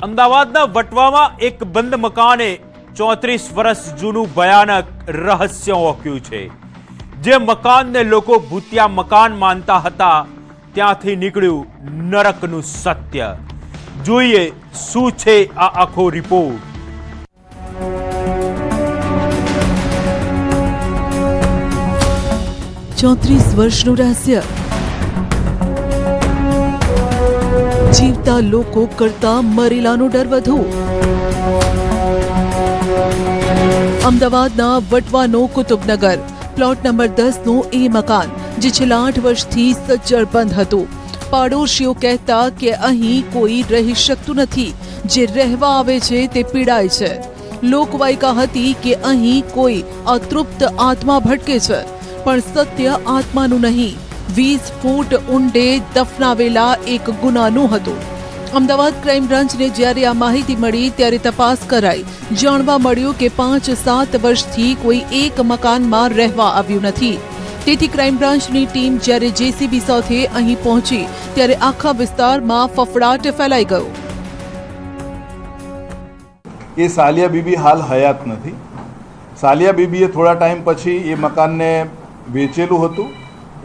અમદાવાદના વટવામાં એક બંધ મકાને 34 વર્ષ જૂનું ભયાનક રહસ્ય ઓક્યું છે। જે મકાનને લોકો ભૂતિયા મકાન માનતા હતા ત્યાંથી નીકળ્યું નરકનું સત્ય। જોઈએ શું છે આ આખો રિપોર્ટ। 34 વર્ષનું રહસ્ય। જીવતા લોકો કરતા મરેલાનો ડર વધુ। અમદાવાદના વટવાનો કુતુબનગર પ્લોટ નંબર 10 નું એ મકાન જે છેલ્લા 8 વર્ષથી સજ્જડ બંધ હતું। પાડોશીઓ કહેતા કે અહીં કોઈ રહી શકતું નથી, જે રહેવા આવે છે તે પીડાય છે। લોકવાયકા હતી કે અહીં કોઈ અતૃપ્ત આત્મા ભટકે છે, પણ સત્ય આત્માનું નહીં, 20 ફૂટ ઊંડે દફનાવેલા એક ગુનાનું હતું। અમદાવાદ ક્રાઇમ બ્રાન્ચને જ્યારે આ માહિતી મળી ત્યારે તપાસ કરાઈ। જાણવા મળ્યું કે 5-7 વર્ષથી કોઈ એક મકાનમાં રહેવા આવ્યું નથી। તેથી ક્રાઇમ બ્રાન્ચની ટીમ જ્યારે જેસીબી સાથે અહીં પહોંચી ત્યારે આખા વિસ્તારમાં ફફડાટ ફેલાઈ ગયો। એ સાલિયા બીબી હાલ હયાત નથી। સાલિયા બીબીએ થોડા ટાઈમ પછી એ મકાનને વેચેલું હતું,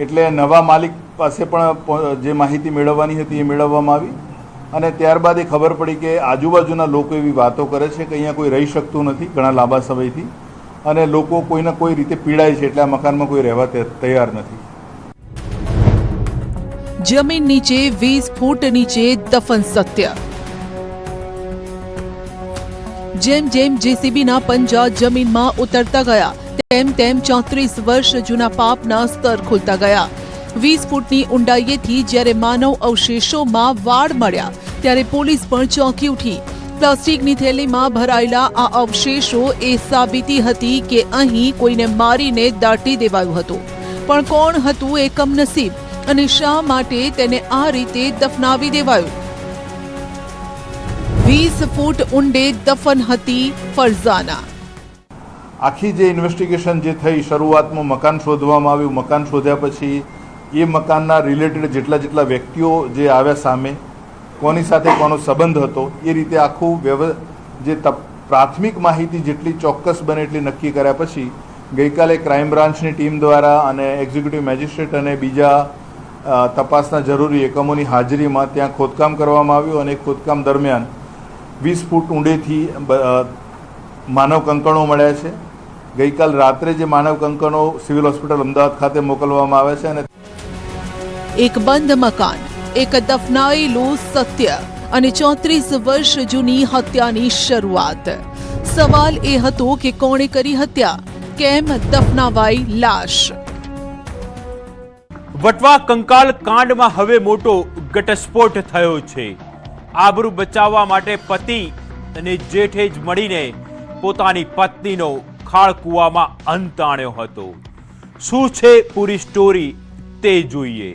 એટલે નવા માલિક પાસે પણ જે માહિતી મેળવવાની હતી એ મેળવવામાં આવી અને ત્યારબાદ એ ખબર પડી કે આજુબાજુના લોકો એવી વાતો કરે છે કે અહીંયા કોઈ રહી શકતું નથી ઘણા લાંબા સમયથી, અને લોકો કોઈને કોઈ રીતે પીડાય છે, એટલે આ મકાનમાં કોઈ રહેવા તૈયાર નથી। જમીન નીચે 20 ફૂટ નીચે દફન સત્ય। જેમ જેમ જેસીબીના પંજા જમીનમાં ઉતરતા ગયા તેમ તેમ 34 વર્ષ જૂના પાપના સ્તર ખુલતા ગયા। 20 ફૂટની ઊંડાઈએથી જ્યારે માનવ અવશેષોમાં વાડ મળ્યા ત્યારે પોલીસ પણ ચોંકી ઉઠી। પ્લાસ્ટિકની થેલીમાં ભરાયેલા આ અવશેષો એ સાબિતી હતી કે અહીં કોઈને મારીને દાટી દેવાયું હતું, પણ કોણ હતું એ કમનસીબ અને શા માટે તેને આ રીતે દફનાવી દેવાયું? 20 ફૂટ ઊંડે દફન હતી ફરઝાના। આખી જે ઇન્વેસ્ટિગેશન જે થઈ, શરૂઆતમાં મકાન શોધવામાં આવ્યું, મકાન શોધ્યા પછી એ મકાનના રિલેટેડ જેટલા વ્યક્તિઓ જે આવ્યા સામે, કોની સાથે કોનો સંબંધ હતો, એ રીતે આખું જે પ્રાથમિક માહિતી જેટલી ચોક્કસ બને એટલી નક્કી કર્યા પછી ગઈકાલે ક્રાઇમ બ્રાન્ચની ટીમ દ્વારા અને એક્ઝિક્યુટિવ મેજિસ્ટ્રેટ અને બીજા તપાસના જરૂરી એકમોની હાજરીમાં ત્યાં ખોદકામ કરવામાં આવ્યું અને ખોદકામ દરમિયાન 20 ફૂટ ઊંડેથી માનવ કંકણો મળ્યા છે। ગઈકાલ રાત્રે જે માનવ કંકણો સિવિલ હોસ્પિટલ અમદાવાદ ખાતે મોકલવામાં આવે છે અને એક બંધ મકાન, એક દફનાયેલું સત્ય અને 34 વર્ષ જૂની હત્યાની શરૂઆત। સવાલ એ હતો કે કોણે કરી હત્યા, કેમ દફનાવાઈ લાશ? વટવા કંકાલ કાંડમાં હવે મોટો ઘટસ્ફોટ થયો છે। આબરૂ બચાવવા માટે પતિ અને જેઠે જ મળીને પોતાની પત્નીનો ખાળકૂવામાં અંત આણ્યો હતો। શું છે પૂરી સ્ટોરી તે જોઈએ।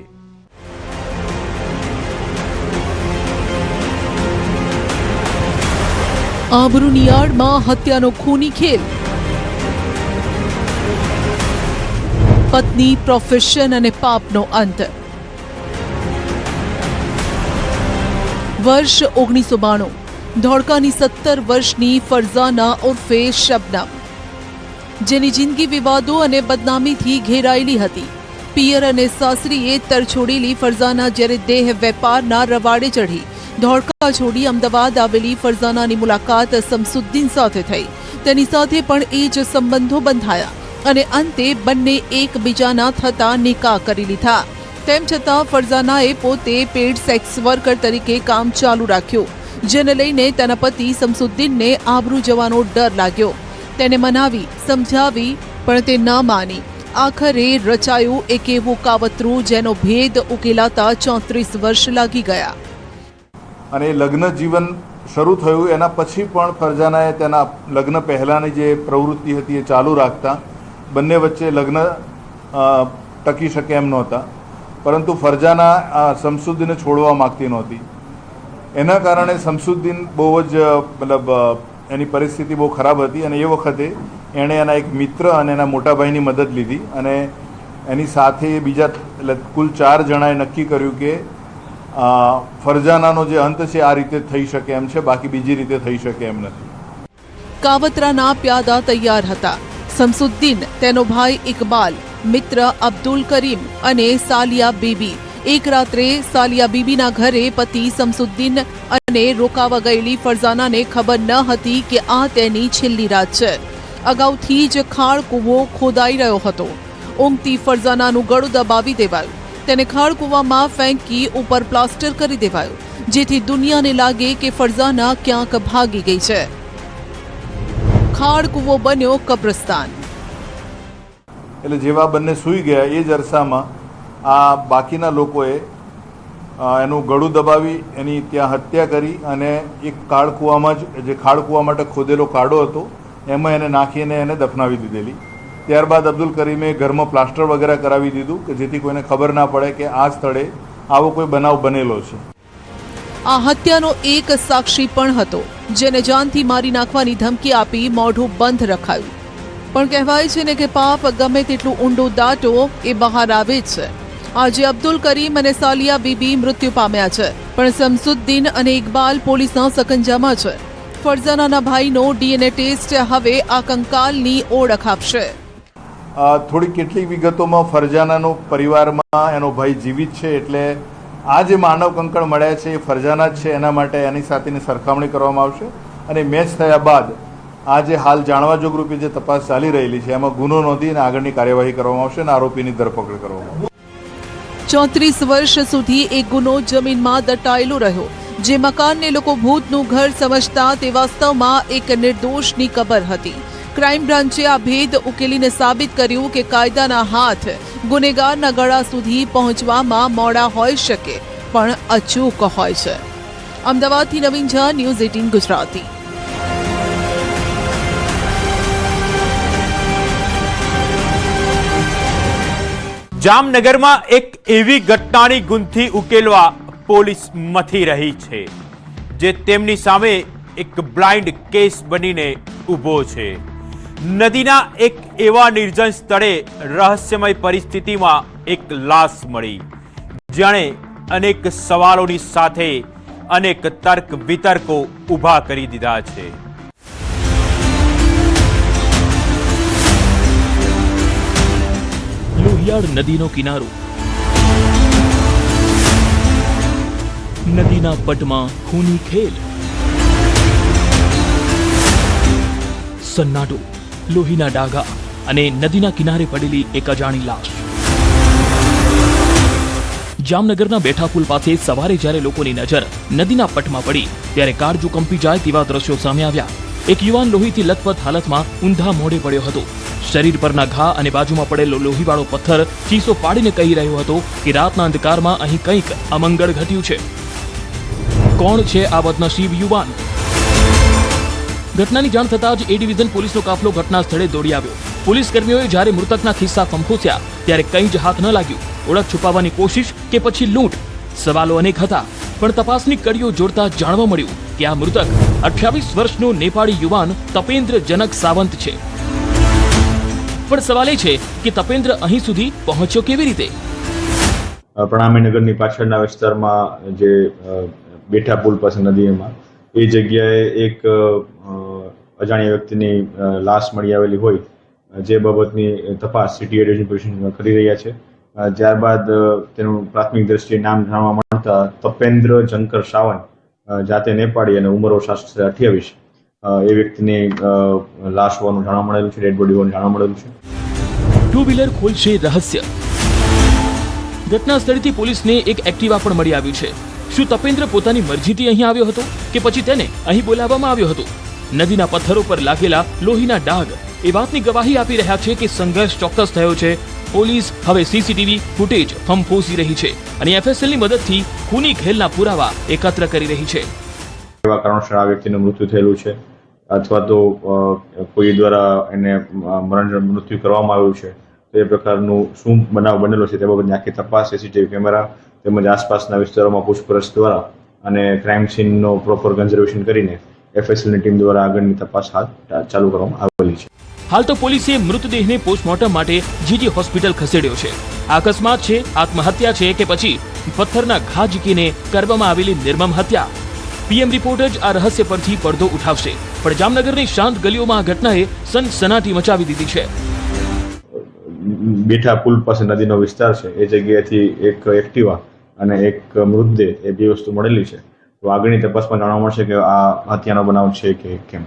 આબરૂની આડમાં હત્યાનો ખૂની ખેલ। પત્ની, પ્રોફેશન અને પાપનો અંત। વર્ષ 1992। ધોળકાની 17 વર્ષની ફરઝાના ઉર્ફે શબનમ, જેની જિંદગી વિવાદો અને બદનામીથી ઘેરાયેલી હતી। પિયર અને સાસરીએ તરછોડેલી ફરઝાના જ્યારે દેહ વેપારના રવાડે ચઢી ધોળકા છોડી અમદાવાદ આવેલી ફરઝાનાની મુલાકાત શમસુદ્દીન સાથે થઈ। તેની સાથે પણ એ જ સંબંધો બંધાયા અને અંતે બંને એકબીજાના થતા નિકાહ કરી લીધા। તેમ છતાં ફરઝાનાએ પોતે પેડ સેક્સ વર્કર તરીકે કામ ચાલુ રાખ્યું, જેને લઈને તેના પતિ શમસુદ્દીનને આબરૂ જવાનો ડર લાગ્યો। તેને મનાવી, સમજાવી, પણ તે ના માની। આખરે રચાયું એક એવું કાવતરું જેનો ભેદ ઉકેલાતા 34 વર્ષ લાગી ગયા। અને લગ્ન જીવન શરૂ થયું એના પછી પણ ફરઝાનાએ તેના લગ્ન પહેલાંની જે પ્રવૃત્તિ હતી એ ચાલુ રાખતા બંને વચ્ચે લગ્ન ટકી શકે એમ નહોતા, પરંતુ ફરઝાના શમસુદ્દીનને છોડવા માગતી નહોતી। એના કારણે શમસુદ્દીન બહુ જ એની પરિસ્થિતિ બહુ ખરાબ હતી અને એ વખતે એણે એના એક મિત્ર અને એના મોટા ભાઈની મદદ લીધી અને એની સાથે બીજા કુલ 4 જણાએ નક્કી કર્યું કે ફરજાનાનો જે અંત છે આ રીતે થઈ શકે એમ છે, બાકી બીજી રીતે થઈ શકે એમ નથી. કાવતરાના પ્યાદા તૈયાર હતા. શમસુદ્દીન, તેનો ભાઈ ઇકબાલ, મિત્ર અબ્દુલ કરીમ અને સાલિયા બીબી એક રાત્રે સાલિયા બીબીના ઘરે પતિ શમસુદ્દીન અને રોકાવા ગયેલી ફરજાનાને ખબર ન હતી કે આ તેની છેલ્લી રાત છે. અગાઉથી જ ખાળ કૂવો ખોદાઈ રહ્યો હતો. ઊંઘતી ફરજાનાનું ગળું દબાવી દેવાયું. તેને ખાળ કૂવામાં ફેંકી ઉપર પ્લાસ્ટર કરી દેવાયું, જેથી દુનિયાને લાગે કે ફરજાના ક્યાંક ભાગી ગઈ છે. ખાળ કૂવો બન્યો કબ્રસ્તાન. એટલે જેવા બંને સૂઈ ગયા એ જ અરસામાં આ બાકીના લોકોએ એનું ગળું દબાવી એની ત્યાં હત્યા કરી અને એક ખાળ કૂવામાં જ, જે ખાળ કૂવા માટે ખોદેલો કાડો હતો એમાં એને નાખીને એને દફનાવી દીધેલી. ત્યારબાદ અબ્દુલ કરીમે ઘરમાં પ્લાસ્ટર વગેરે કરાવી દીધું કે જેથી કોઈને ખબર ના પડે કે આ સ્થળે આવો કોઈ બનાવ બનેલો છે. આ હત્યાનો એક સાક્ષી પણ હતો, જેને જાનથી મારી નાખવાની ધમકી આપી મોઢું બંધ રખાયું. પણ કહેવાય છે ને કે પાપ ગમે તેટલું ઊંડું દાટો એ બહાર આવે જ છે. આજે અબ્દુલ કરીમ અને સાલિયા બીબી મૃત્યુ પામ્યા છે, પણ શમસુદ્દીન અને ઇકબાલ પોલીસના સકંજામાં છે. ફરજાનાના ભાઈનો ડીએનએ ટેસ્ટ હવે આ કંકાલની ઓળખ આપશે. થોડી કેટલીક વિગતોમાં ફરજાનાનો પરિવારમાં એનો ભાઈ જીવિત છે, એટલે આ જે માનવ કંકણ મળ્યા છે એ ફરજાના જ છે. એના માટે એની સાથેની સરખામણી કરવામાં આવશે અને મેચ થયા બાદ આ જે હાલ જાણવા જોગ રૂપે જે તપાસ ચાલી રહેલી છે એમાં ગુનો નોંધી અને આગળની કાર્યવાહી કરવામાં આવશે અને આરોપીની ધરપકડ કરવામાં આવશે. 34 વર્ષ સુધી એક ગુનો જમીનમાં દટાયેલો રહ્યો. જે મકાનને લોકો ભૂતનું ઘર સમજતા તે વાસ્તવમાં એક નિર્દોષની કબર હતી. ક્રાઇમ બ્રાન્ચે આ ભેદ ઉકેલીને સાબિત કર્યું કે કાયદાના હાથ ગુનેગારના ગળા સુધી પહોંચવામાં મોડા હોઈ શકે, પણ અચૂક હોય છે. અમદાવાદથી નવીન ઝા, ન્યૂઝ 18 ગુજરાતી. જામનગરમાં એક એવી ઘટનાની ગુંથી ઉકેલવા પોલીસ મથી રહી છે, જે તેમની સામે એક બ્લાઇન્ડ કેસ બનીને ઊભો છે. નદીના એક એવા નિર્જન સ્થળે રહસ્યમય પરિસ્થિતિમાં એક લાશ મળી, જેણે અનેક સવાલોની સાથે અનેક તર્ક વિતર્કો ઊભા કરી દીધા છે. લોહિયાળ નદીનો કિનારો, નદીના પટમાં ખૂની ખેલ, સન્નાટો, લોહીના ડાઘા અને નદીના કિનારે પડેલી એક અજાણી લાશ. જામનગરના બેઠા પુલ પાસે સવારે જ્યારે લોકોની નજર નદીના પટમાં પડી ત્યારે કાળજું કંપી જાય તેવા દ્રશ્યો સામે આવ્યા. એક યુવાન લોહીથી લથપથ હાલતમાં ઊંધા મોઢે પડ્યો હતો. શરીર પરના ઘા અને બાજુમાં પડેલો લોહીવાળો પથ્થર ચીસો પાડીને કહી રહ્યો હતો કે રાતના અંધકારમાં અહીં કંઈક અમંગળ ઘટ્યું છે. કોણ છે આ બદનસીબ યુવાન? ઘટનાની જાણ થતાં જ એ ડિવિઝન પોલીસનો કાફલો ઘટના સ્થળે દોડી આવ્યો. પોલીસ કર્મીઓએ જ્યારે મૃતકના ખિસ્સા ફંફોસ્યા ત્યારે કંઈ જ હાથ ન લાગ્યું. ઓળખ છુપાવવાની કોશિશ કે પછી લૂંટ? સવાલો અનેક હતા, પણ તપાસની કડીઓ જોડતા જાણવા મળ્યું કે આ મૃતક 28 વર્ષનો નેપાળી યુવાન તપેન્દ્ર જનક સાવંત છે. પણ સવાલ એ છે કે તપેન્દ્ર અહીં સુધી પહોંચ્યો કેવી રીતે? પ્રણામીનગરની પાછળના વિસ્તારમાં જે બેઠા પુલ પાસે નદીમાં એ જગ્યાએ એક અજાણ્યા વ્યક્તિની લાશ મળી આવેલી હોય, જે બાબતની તપાસ સિટી ડિવિઝન પોલીસ કરી રહ્યા છે. ત્યારબાદ તેનું પ્રાથમિક દ્રષ્ટિએ નામ જાણવા મળતા તપેન્દ્ર જનકર સાવંત, જાતે નેપાળી અને ઉંમર 28, એ વ્યક્તિની લાશ હોવાનું જાણવા મળેલું છે, ડેડ બોડી હોવાનું જાણવા મળેલું છે. ટુ વ્હીલર ખોલશે રહસ્ય. ઘટના સ્થળેથી પોલીસને એક એક્ટિવા પણ મળી આવ્યું છે. શું તપેન્દ્ર પોતાની મરજીથી અહીં આવ્યો હતો કે પછી તેને અહીં બોલાવવામાં આવ્યો હતો? નદીના પથ્થરો પર લાગેલા લોહીના ડાઘ એ વાતની ગવાહી આપી રહ્યા છે કે સંઘર્ષ ચોક્કસ થયો છે. પોલીસ હવે સીસીટીવી ફૂટેજ ફંફોસી રહી છે અને એફએસએલની મદદથી ખૂની ખેલના પુરાવા એકત્ર કરી રહી છે. એવા કારણોસર આ વ્યક્તિનું મૃત્યુ થયેલું છે અથવા તો કોઈ દ્વારા એને મૃત્યુ કરવામાં આવ્યું છે, તો એ પ્રકારનું શું બનાવ બનેલો છે તે બાબતની આખી તપાસ સીસીટીવી કેમેરા તેમજ આસપાસના વિસ્તારોમાં પૂછપરછ દ્વારા અને ક્રાઇમ સીનનો પ્રોપર કન્ઝર્વેશન કરીને એફએસએલની ટીમ દ્વારા આગળની તપાસ ચાલુ કરવામાં આવેલી છે. હાલ તો પોલીસે મૃતદેહને પોસ્ટમોર્ટમ માટે જીજી હોસ્પિટલ ખસેડ્યો છે. અકસ્માત છે, આત્મહત્યા છે કે પછી પથ્થરના ઘા ઝીકીને કરવામાં આવેલી નિર્મમ હત્યા? પીએમ રિપોર્ટ જ આ રહસ્ય પરથી પડદો ઉઠાવશે. પણ જામનગરની શાંત ગલીઓમાં આ ઘટનાએ સનસનાટી મચાવી દીધી છે. બેઠા પુલ પાસે નદીનો વિસ્તાર છે, એ જગ્યાએથી એક એક્ટિવા અને એક મૃતદેહ, એ બે વસ્તુ મળેલી છે. તો આગળની તપાસમાં જાણવા મળશે કે આ હત્યાનો બનાવ છે કે કેમ.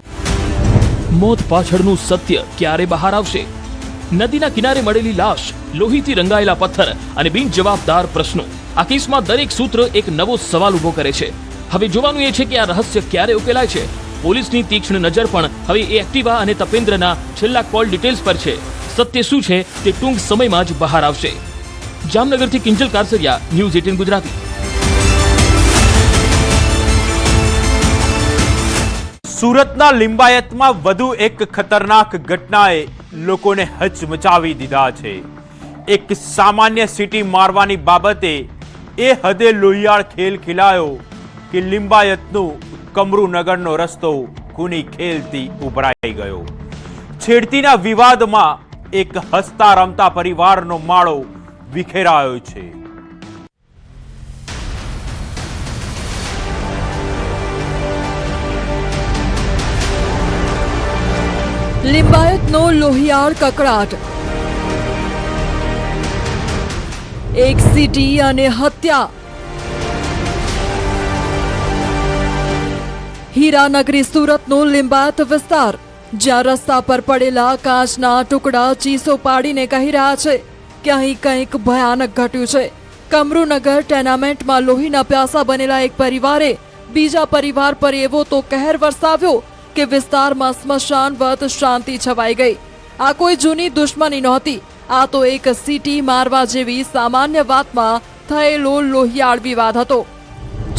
મોત પાછળનું સત્ય ક્યારે બહાર આવશે? નદીના કિનારે મળેલી લાશ, લોહીથી રંગાયેલા પથ્થર અને બિનજવાબદાર પ્રશ્નો. આ કેસમાં દરેક સૂત્ર એક નવો સવાલ ઉભો કરે છે. હવે જોવાનું એ છે કે આ રહસ્ય ક્યારે ઉકેલાય છે. પોલીસની તીક્ષ્ણ નજર પણ હવે એ એક્ટિવા અને તપેન્દ્રના છેલ્લા કોલ ડિટેલ્સ પર છે. સત્ય શું છે તે ટૂંક સમયમાં જ બહાર આવશે. જામનગરથી કિંજલ કારસરિયા, ન્યૂઝ 18 ગુજરાતી. સુરતના લિંબાયતમાં વધુ એક ખતરનાક ઘટનાએ લોકોને હચમચાવી દીધા છે. એક સામાન્ય સીટી મારવાની બાબતે એ હદે લોહિયાળ ખેલ ખેલાયો કે લિંબાયતનું કમરૂનગરનો રસ્તો ખૂની ખેલથી ઉભરાઈ ગયો. છેડતીના વિવાદમાં એક હસતા રમતા પરિવારનો માળો વિખેરાયો છે. લિંબાયતનો લોહિયાળ કકળાટ, એક સીટી અને હત્યા. હીરાનગરી સુરતનો લિંબાયત વિસ્તાર, જ્યાં રસ્તા પર પડેલા કાચના ટુકડા ચીસો પાડીને કહી રહ્યા છે કે અહીં કંઈક ભયાનક ઘટ્યું છે. કમરૂનગર ટેનામેન્ટમાં લોહીના પ્યાસા બનેલા એક પરિવારે બીજા પરિવાર પર એવો તો કહેર વરસાવ્યો કે વિસ્તારમાં સ્મશાનવત શાંતિ છવાઈ ગઈ. આ કોઈ જૂની દુશ્મની નહોતી. આ તો એક સીટી મારવા જેવી સામાન્ય વાતમાં થયેલો લોહિયાળ વિવાદ હતો.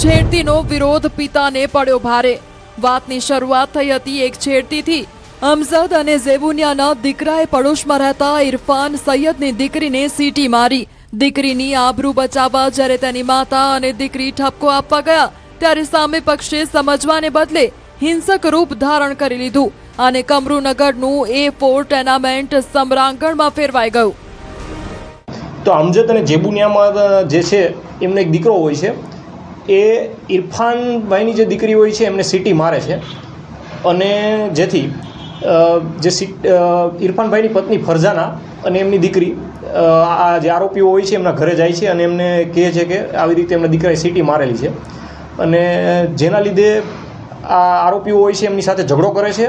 છેડતીનો વિરોધ પિતાને પડ્યો ભારે. વાતની શરૂઆત થઈ હતી એક છેડતીથી. અમજદ અને ઝેબુનિયાના દીકરાએ પડોશમાં રહેતા ઇરફાન સૈયદની દીકરીને સીટી મારી. દીકરીની આબરૂ બચાવવા જ્યારે તેની માતા અને દીકરી ઠપકો આપવા ગયા, ત્યારે સામે પક્ષે સમજવાને બદલે હિંસક રૂપ ધારણ કરી લીધું અને કમરૂનગરનું A4 ટેનામેન્ટ સમરાંગણમાં ફેરવાઈ ગયું. તો અમજદ અને ઝેબુનિયામાં જે છે એમને એક દીકરો હોય છે. એ ઇરફાનભાઈની જે દીકરી હોય છે એમને સીટી મારે છે અને જેથી ઇરફાનભાઈની પત્ની ફરઝાના અને એમની દીકરી આ જે આરોપીઓ હોય છે એમના ઘરે જાય છે અને એમને કહે છે કે આવી રીતે એમના દીકરાએ સીટી મારેલી છે અને જેના લીધે આ આરોપીઓ હોય છે એમની સાથે ઝઘડો કરે છે.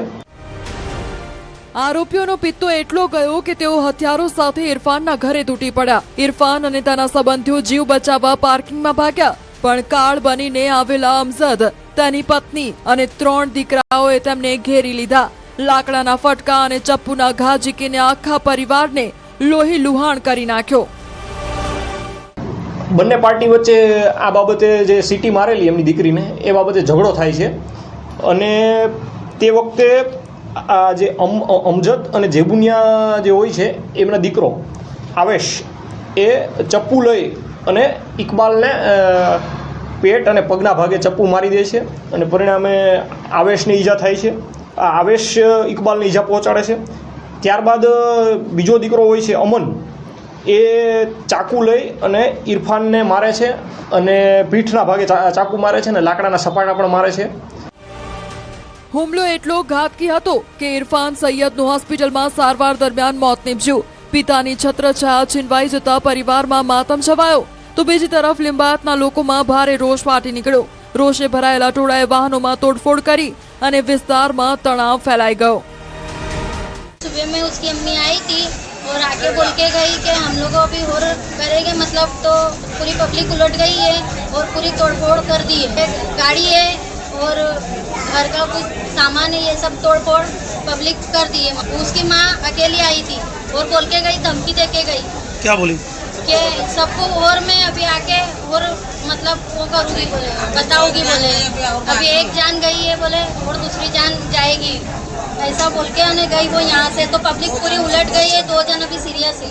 આરોપીઓનો પિત્તો એટલો ગયો કે તેઓ હથિયારો સાથે ઇરફાનના ઘરે તૂટી પડ્યા. ઇરફાન અને તેના સંબંધીઓ જીવ બચાવવા પાર્કિંગમાં ભાગ્યા, પણ કાળ બનીને આવેલા અમજદ, તેની પત્ની અને 3 દીકરાઓએ તેમને ઘેરી લીધા. લાકડાના ફટકા અને ચપ્પુના ઘા ઝીકીને આખા પરિવારને લોહી લુહાણ કરી નાખ્યો. બંને પાર્ટી વચ્ચે આ બાબતે જે સીટી મારેલી એમની દીકરીને એ બાબતે ઝઘડો થાય છે અને તે વખતે આ જે અમજદ અને ઝેબુનિયા જે હોય છે એમના દીકરો આવેશ એ ચપ્પુ લઈ અને ઇકબાલને પેટ અને પગના ભાગે ચપ્પુ મારી દે છે અને પરિણામે આવેશને ઈજા થાય છે. આ આવેશ ઇકબાલને ઈજા પહોંચાડે છે. ત્યારબાદ બીજો દીકરો હોય છે અમન, એ ચાકુ લઈ અને ઇરફાનને મારે છે અને પીઠના ભાગે ચાકુ મારે છે અને લાકડાના સપાટા પણ મારે છે. હુમલો એટલો ઘાતકી હતો કે ઇરફાન સૈયદનું હોસ્પિટલમાં સારવાર દરમિયાન મોત નીપજ્યું. પિતાની છત્રછાયા છીનવાઈ જતા પરિવારમાં માતમ છવાયો, તો બીજી તરફ લિંબાયતના લોકોમાં ભારે રોષ ફાટી નીકળ્યો. રોષે ભરાયેલા ટોળાએ વાહનોમાં તોડફોડ કરી અને વિસ્તારમાં તણાવ ફેલાઈ ગયો. सुबह में उसकी अम्मी आई थी और आके बोल के गई कि हम लोग अभी और करेंगे, मतलब तो पूरी पब्लिक उलट गई है और पूरी तोड़फोड़ कर दी है. गाड़ी है और घर का कुछ सामान है, ये सब तोड़फोड़ पब्लिक कर दी है. उसकी माँ अकेली आई थी और बोल के गई, धमकी दे के गई. क्या बोली? कि सबको और मैं अभी आके और मतलब वो करूँगी बोले, बताऊँगी बोले. अभी एक जान गई है बोले और दूसरी जान जाएगी, ऐसा बोल के आने गई वो यहाँ से. तो पब्लिक पूरी उलट गई है. 2 जन अभी सीरियस है.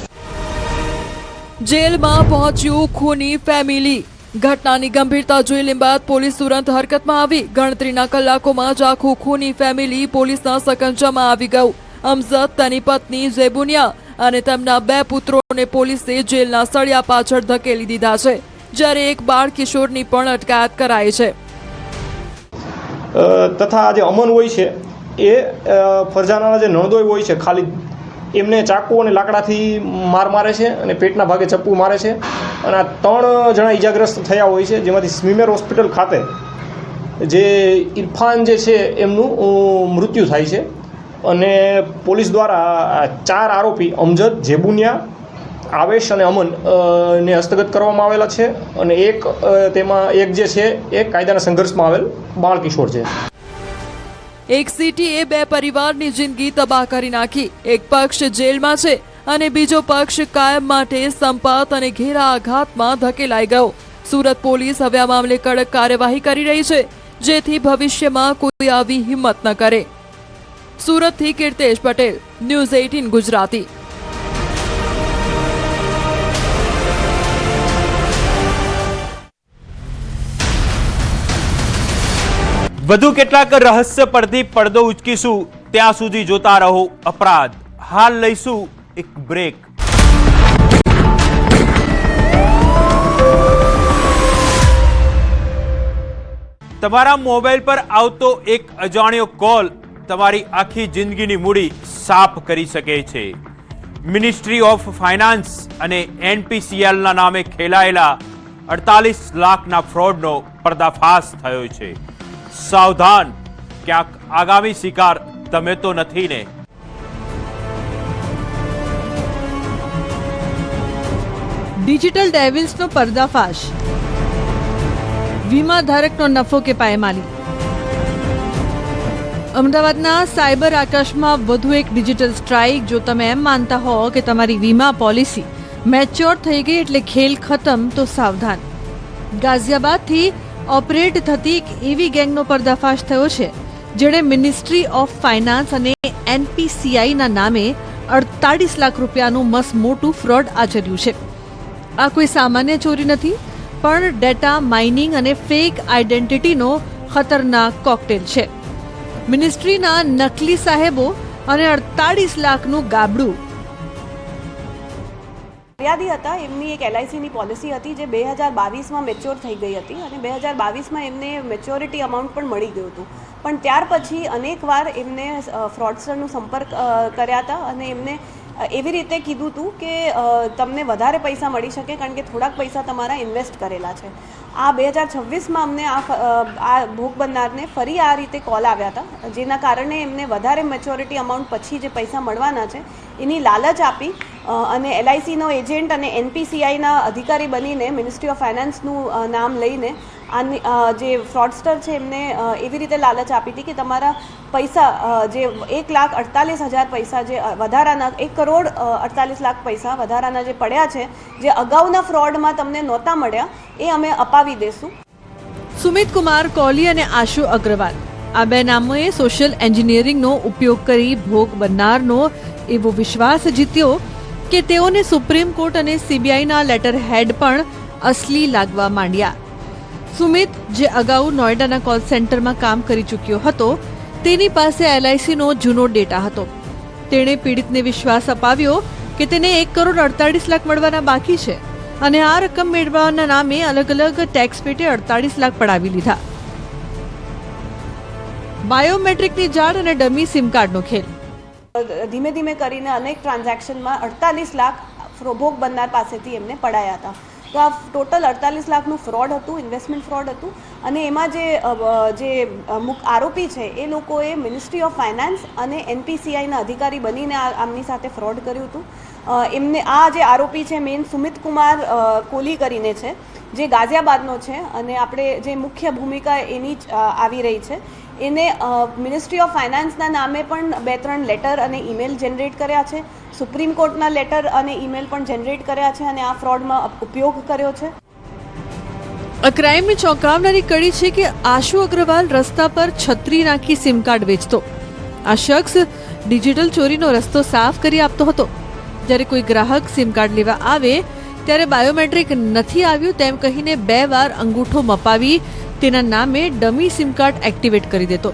જેલમાં પહોંચ્યું ખૂની ફેમિલી. ઘટનાની ગંભીરતા જોઈ લિંબાયત પોલીસ તુરંત હરકતમાં આવી. ગણતરીના કલાકોમાં જ આખું ખૂની ફેમિલી પોલીસના સકંજામાં આવી ગયું. અમજદ, તેની પત્ની ઝેબુનિયા અને તેમના 2 પુત્રો ને પોલીસે જેલના સળિયા પાછળ ધકેલી દીધા છે, જ્યારે એક બાળ કિશોરની પણ અટકાયત કરાઈ છે. તથા આ જે અમન હોય છે એ ફરજાનાના જે નણદોઈ હોય છે ખાલી એમને ચાકુ અને લાકડાથી માર મારે છે અને પેટના ભાગે ચપ્પુ મારે છે. અને આ 3 જણા ઈજાગ્રસ્ત થયા હોય છે, જેમાંથી સ્મીમેર હોસ્પિટલ ખાતે જે ઇરફાન જે છે એમનું મૃત્યુ થાય છે. અને પોલીસ દ્વારા 4 આરોપી અમજદ, જેબુનિયા, આવેશ અને અમન ને હસ્તગત કરવામાં આવેલા છે. અને તેમાં એક જે છે એ કાયદાના સંઘર્ષમાં આવેલ બાળ કિશોર છે. એક સિટીએ 2 પરિવારની જિંદગી તબાહ કરી નાખી. એક પક્ષ જેલમાં છે અને બીજો પક્ષ કાયમ માટે સંપાત અને ઘેરા આઘાતમાં ધકેલાઈ ગયો. સુરત પોલીસ હવે આ મામલે કડક કાર્યવાહી કરી રહી છે, જેથી ભવિષ્યમાં કોઈ આવી હિંમત ન કરે. સુરતથી કીર્તેશ પટેલ, ન્યૂઝ 18 ગુજરાતી. વધુ કેટલાક રહસ્ય પરથી પડદો ઉચકીશું, ત્યાં સુધી જોતા રહો અપરાધ. હાલ લઈશું એક બ્રેક. તમારા મોબાઈલ પર આવતો એક અજાણ્યો કોલ તમારી આખી જિંદગીની મૂડી સાફ કરી શકે છે. મિનિસ્ટ્રી ઓફ ફાઇનાન્સ અને NPCL ના નામે ખેલાયેલા 48 લાખના ફ્રોડનો પર્દાફાશ થયો છે. સાવધાન, ક્યાંક આગામી શિકાર તમે તો નથી ને. ડિજિટલ ડેવિલ્સનો પર્દાફાશ, વીમા ધારકનો નફો કે પાયમાલી. અમદાવાદના સાયબર આકાશમાં વધુ એક ડિજિટલ સ્ટ્રાઇક. જો તમે એમ માનતા હો કે તમારી વીમા પોલિસી મેચ્યોર થઈ ગઈ એટલે ખેલ ખતમ, તો સાવધાન. ગાઝિયાબાદથી ઓપરેટ થતી એક એવી ગેંગનો પર્દાફાશ થયો છે જેણે મિનિસ્ટ્રી ઓફ ફાઇનાન્સ અને NPCI ના નામે 48 લાખ રૂપિયાનું મસ્ત મોટું ફ્રોડ આચર્યું છે. આ કોઈ સામાન્ય ચોરી નથી, પણ ડેટા માઇનિંગ અને ફેક આઇડેન્ટિટીનો ખતરનાક કોકટેલ છે. મિનિસ્ટ્રીના નકલી સાહેબો અને 48 લાખનું ગાબડું. ફરિયાદી હતા, એમની એક LICની પોલિસી હતી જે 2022માં મેચ્યોર થઈ ગઈ હતી અને 2022માં એમને મેચ્યોરિટી અમાઉન્ટ પણ મળી ગયું હતું. પણ ત્યાર પછી અનેકવાર એમને ફ્રોડસ્ટરનો સંપર્ક કર્યા હતા અને એમને એવી રીતે કીધું હતું કે તમને વધારે પૈસા મળી શકે કારણ કે થોડાક પૈસા તમારા ઇન્વેસ્ટ કરેલા છે. આ 2026માં અમને આ ભોગ બનનારને ફરી આ રીતે કોલ આવ્યા હતા, જેના કારણે એમને વધારે મેચ્યોરિટી અમાઉન્ટ પછી જે પૈસા મળવાના છે એની લાલચ આપી અને LICનો એજન્ટ અને NPCIના અધિકારી બનીને મિનિસ્ટ્રી ઓફ ફાઇનાન્સનું નામ લઈને જે ફ્રોડસ્ટર છે એમને એવી રીતે લાલચ આપી હતી કે તમારા પૈસા જે 1,48,000 પૈસા જે વધારાના 1,48,00,000 પૈસા વધારાના જે પડ્યા છે, જે અગાઉના ફ્રોડમાં તમને નહોતા મળ્યા, એ અમે અપાવી દેશું. સુમિત કુમાર કોહલી અને આશુ અગ્રવાલ, આ 2 નામોએ સોશિયલ એન્જિનિયરિંગનો ઉપયોગ કરી ભોગ બનનારનો એવો વિશ્વાસ જીત્યો કે તેઓને સુપ્રીમ કોર્ટ અને CBIના લેટર હેડ પણ અસલી લાગવા માંડ્યા. સુમિત, જે અગાઉ નોઈડાના કોલ સેન્ટરમાં કામ કરી ચૂક્યો હતો, તેની પાસે LICનો જૂનો ડેટા હતો. તેણે પીડિતને વિશ્વાસ અપાવ્યો કે તેને 1,48,00,000 મળવાના બાકી છે અને આ રકમ મેળવવાના નામે અલગ અલગ ટેક્સ પેટે 48 લાખ પડાવી લીધા. બાયોમેટ્રિકની જાળ અને ડમી સિમ કાર્ડનો ખેલ. ધીમે ધીમે કરીને અનેક ટ્રાન્ઝેક્શનમાં 48 લાખ ભોગ બનનાર પાસેથી એમને પડાયા હતા. તો આ ટોટલ 48 લાખનું ફ્રોડ હતું, ઇન્વેસ્ટમેન્ટ ફ્રોડ હતું. અને એમાં જે આરોપી છે એ લોકોએ મિનિસ્ટ્રી ઓફ ફાઇનાન્સ અને NPCIના અધિકારી બનીને આમની સાથે ફ્રોડ કર્યું હતું. એમને આ જે આરોપી છે મેઇન સુમિત કુમાર કોહલી કરીને છે, જે ગાઝિયાબાદનો છે અને આપણે જે મુખ્ય ભૂમિકા એની જ આવી રહી છે. એને મિનિસ્ટ્રી ઓફ ફાઇનાન્સના નામે પણ 2-3 લેટર અને ઈમેલ જનરેટ કર્યા છે, સુપ્રીમ કોર્ટના લેટર અને ઈમેલ પણ જનરેટ કર્યા છે અને આ ફ્રોડમાં ઉપયોગ કર્યો છે. આ ક્રાઇમની ચોંકાવનારી કડી છે કે આશુ અગ્રવાલ રસ્તા પર છત્રી નાખી સિમ કાર્ડ વેચતો. આ શખ્સ ડિજિટલ ચોરીનો રસ્તો સાફ કરી આપતો હતો. જ્યારે કોઈ ગ્રાહક સિમ કાર્ડ લેવા આવે ત્યારે બાયોમેટ્રિક નથી આવ્યું તેમ કહીને 2 વાર અંગૂઠો મપાવી તેના નામે ડમી સિમ કાર્ડ એક્ટિવેટ કરી દેતો.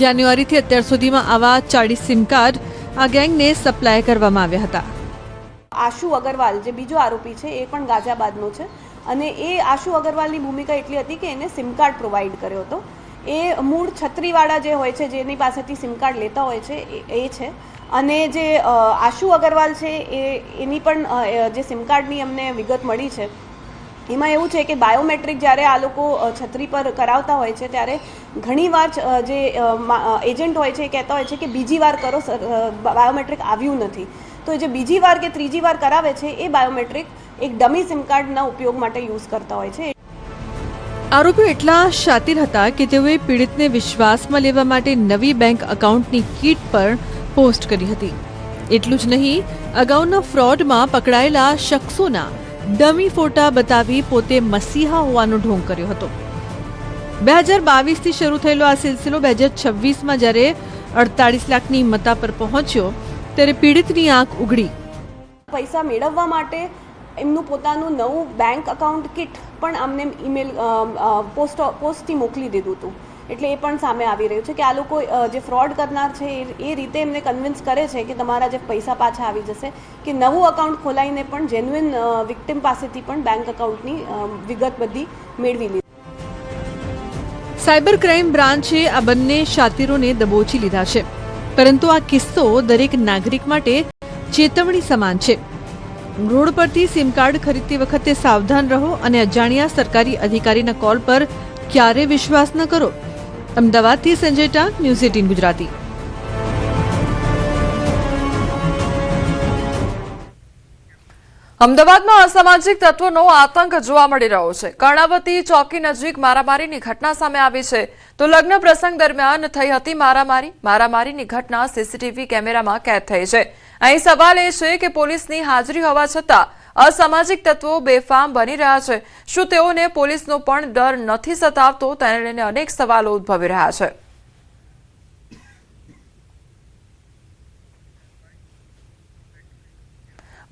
જાન્યુઆરીથી અત્યાર સુધીમાં આવા 40 સિમ કાર્ડ આ ગેંગને સપ્લાય કરવામાં આવ્યા હતા. આશુ અગરવાલ જે બીજો આરોપી છે એ પણ ગાઝિયાબાદનો છે અને એ આશુ અગરવાલની ભૂમિકા એટલી હતી કે એને સિમ કાર્ડ પ્રોવાઈડ કર્યો હતો. એ મૂળ છત્રીવાળા જે હોય છે જેની પાસેથી સિમ કાર્ડ લેતા હોય છે એ છે અને જે આશુ અગરવાલ છે એની પણ જે સિમ કાર્ડની અમને વિગત મળી છે એમાં એવું છે કે બાયોમેટ્રિક જ્યારે આ લોકો છત્રી પર કરાવતા હોય છે ત્યારે ઘણીવાર જે એજન્ટ હોય છે એ કહેતા હોય છે કે બીજી વાર કરો બાયોમેટ્રિક આવ્યું નથી. તો જે બીજી વાર કે ત્રીજી વાર કરાવે છે એ બાયોમેટ્રિક એક ડમી સિમ કાર્ડના ઉપયોગ માટે યુઝ કરતા હોય છે. આરોપીઓ એટલા શાતિર હતા કે તેઓએ પીડિતને વિશ્વાસમાં લેવા માટે નવી બેંક એકાઉન્ટની કીટ પર પોસ્ટ કરી હતી. એટલું જ નહીં, અગાઉના ફ્રોડમાં પકડાયેલા શખ્સોના ડમી ફોટા બતાવી પોતે મસીહા હોવાનો ઢોંગ કર્યો હતો. 2022થી શરૂ થયેલો આ સિલસિલો 2026માં જ્યારે 48 લાખની મતા પર પહોંચ્યો ત્યારે પીડિતની આંખ ઉઘડી. પૈસા મેળવવા માટે એમનું પોતાનું નવું બેંક એકાઉન્ટ કિટ પણ અમને ઈમેલ પોસ્ટથી મોકલી દીધું હતું. એટલે એ પણ સામે આવી રહ્યું છે કે આ લોકો જે ફ્રોડ કરનાર છે એ રીતે એમને કન્વિન્સ કરે છે કે તમારા જે પૈસા પાછા આવી જશે કે નવું એકાઉન્ટ ખોલાવીને પણ જેન્યુઇન વિક્ટિમ પાસેથી પણ બેંક એકાઉન્ટની વિગત બધી મેળવી લીધી. સાયબર ક્રાઇમ બ્રાન્ચે આ બંને શાતિરોને દબોચી લીધા છે, પરંતુ આ કિસ્સો દરેક નાગરિક માટે ચેતવણી સમાન છે. રોડ પરથી સિમ કાર્ડ ખરીદતી વખતે સાવધાન રહો અને અજાણ્યા સરકારી અધિકારીના કોલ પર ક્યારે વિશ્વાસ ન કરો. અમદાવાદથી સંજય ટાંક, ન્યૂઝ 18 ગુજરાતી. અમદાવાદમાં અસામાજિક તત્વોનો આતંક જોવા મળી રહ્યો છે. કર્ણાવતી ચોકી નજીક મારામારીની ઘટના સામે આવી છે. તો લગ્ન પ્રસંગ દરમિયાન થઈ હતી મારામારીની ઘટના સીસીટીવી કેમેરામાં કેદ થઈ છે. અહીં સવાલ એ છે કે પોલીસની હાજરી હોવા છતાં અસામાજિક તત્વો બેફામ બની રહ્યા છે. શું તેઓને પોલીસનો પણ ડર નથી સતાવતો? તેને લઈને અનેક સવાલો ઉદ્ભવી રહ્યા છે.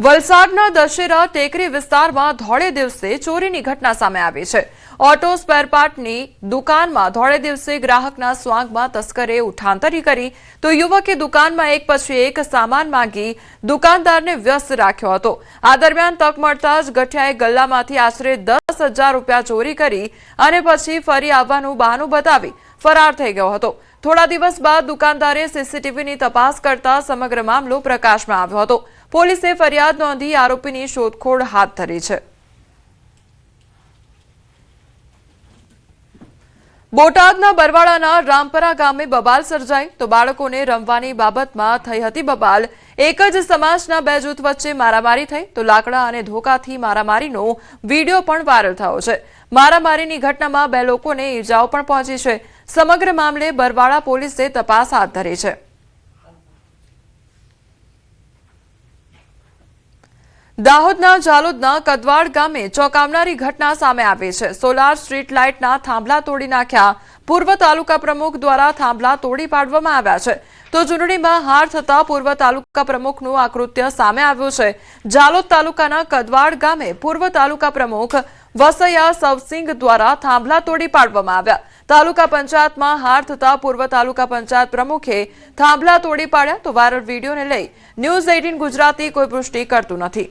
વલસાડના દશેરા ટેકરી વિસ્તારમાં ધોળે દિવસે ચોરીની ઘટના સામે આવી છે. ઓટો સ્પેરપાર્ટની દુકાનમાં ધોળે દિવસે ગ્રાહકના સ્વાંગમાં તસ્કરે ઉઠાંતરી કરી તો યુવકે દુકાનમાં એક પછી એક સામાન માંગી દુકાનદારને વ્યસ્ત રાખ્યો હતો. આ દરમિયાન તક મળતા જ ગઠિયાએ ગલ્લામાંથી આશરે 10,000 રૂપિયા ચોરી કરી અને પછી ફરી આવવાનું બહાનું બતાવી ફરાર થઈ ગયો હતો. થોડા દિવસ બાદ દુકાનદારે સીસીટીવીની તપાસ કરતા સમગ્ર મામલો પ્રકાશમાં આવ્યો હતો. પોલીસે ફરિયાદ નોંધી આરોપીની શોધખોળ હાથ ધરી છે. બોટાદના બરવાડાના રામપરા ગામે બબાલ સર્જાઈ તો બાળકોને રમવાની બાબતમાં થઈ હતી બબાલ. એક જ સમાજના બે જૂથ વચ્ચે મારામારી થઈ તો લાકડા અને ધોકાથી મારામારીનો વિડીયો પણ વાયરલ થયો છે. મારામારીની ઘટનામાં બે લોકોને ઈજાઓ પણ પહોંચી છે. સમગ્ર મામલે બરવાડા પોલીસે તપાસ હાથ ધરી છે. દાહોદના જાલોદના કદવાડ ગામે ચોંકાવનારી ઘટના સામે આવી છે. સોલાર સ્ટ્રીટ લાઇટના થાંભલા તોડી નાખ્યા. પૂર્વ તાલુકા પ્રમુખ દ્વારા થાંભલા તોડી પાડવામાં આવ્યા છે. તો ચૂંટણીમાં હાર થતા પૂર્વ તાલુકા પ્રમુખનું આ કૃત્ય સામે આવ્યું છે. જાલોદ તાલુકાના કદવાડ ગામે પૂર્વ તાલુકા પ્રમુખ વસૈયા સવસિંગ દ્વારા થાંભલા તોડી પાડવામાં આવ્યા. તાલુકા પંચાયતમાં હાર થતા પૂર્વ તાલુકા પંચાયત પ્રમુખે થાંભલા તોડી પાડ્યા તો વાયરલ વિડીયોને લઈ ન્યૂઝ 18 ગુજરાતી કોઈ પુષ્ટિ કરતું નથી.